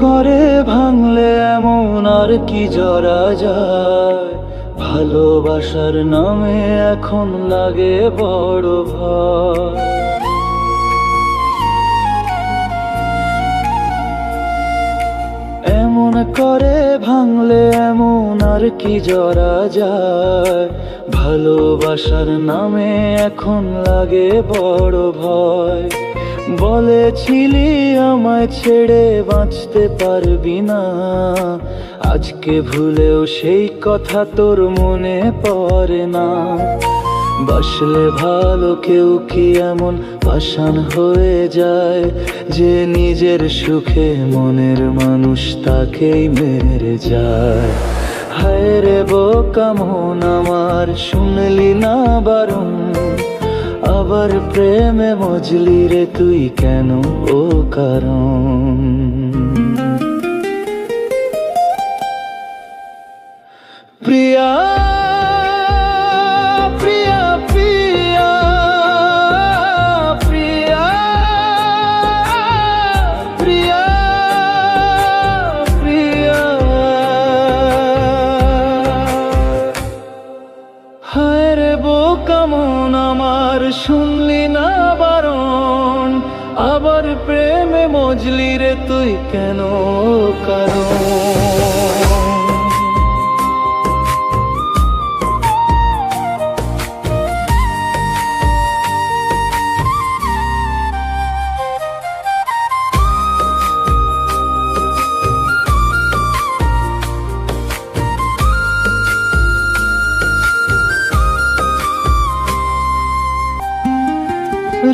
করে ভাঙলে এমন আর কি জরা যায়, ভালোবাসার নামে এখন লাগে বড় ভয়। এমন করে ভাঙলে এমন আর কি জরা যায়, ভালোবাসার নামে এখন লাগে বড় ভয়। বলেছিলি আমায় ছেড়ে বাঁচতে পারবি না, আজকে ভুলেও সেই কথা তোর মনে পড়ে না। বাসলে ভালো কেউ কি এমন পাষাণ হয়ে যায়, যে নিজের সুখে মনের মানুষ তাকেই মেরে যায়। হায় রে বোকা মন আমার, শুনলি না বারণ, আবার প্রেমে মজলি রে তুই কেন ও কারণ। প্রিয়া প্রিয়া প্রিয়া প্রিয়া প্রিয়া প্রিয়া, হায় রে বোকা মন আমার, শুনলি না বারণ, আবার প্রেমে মজলি রে তুই কেন কারণ।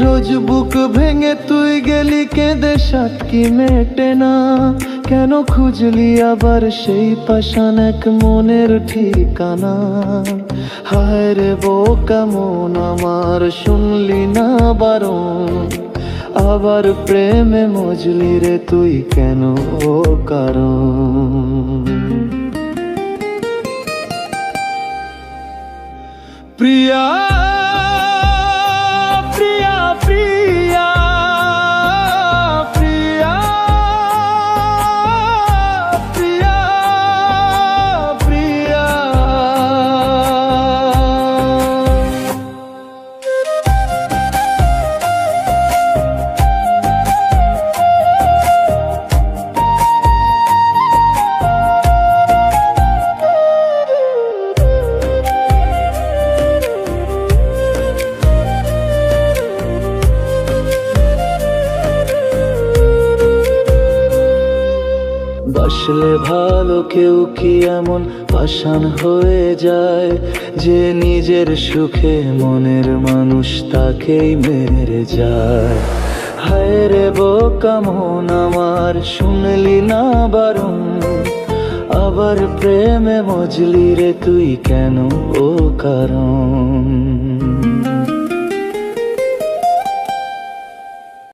রোজ বুক ভেঙে তুই গেলি কেঁদে সাক্ষী মেটে না, কেন খুঁজলি আবার সেই পাষাণ এক মনের ঠিকানা। হায় রে বোকা মন আমার, শুনলি না বারণ, আবার প্রেমে মজলি রে তুই কেন ও কারণ। প্রিয়া বাসলে ভালো কেউ কি এমন পাষাণ হয়ে যায়, যে নিজের সুখে মনের মানুষ তাকেই মেরে যায়। হায় রে বোকা মন আমার, শুনলি না বারণ, আবার প্রেমে মজলি রে তুই কেন ও কারণ।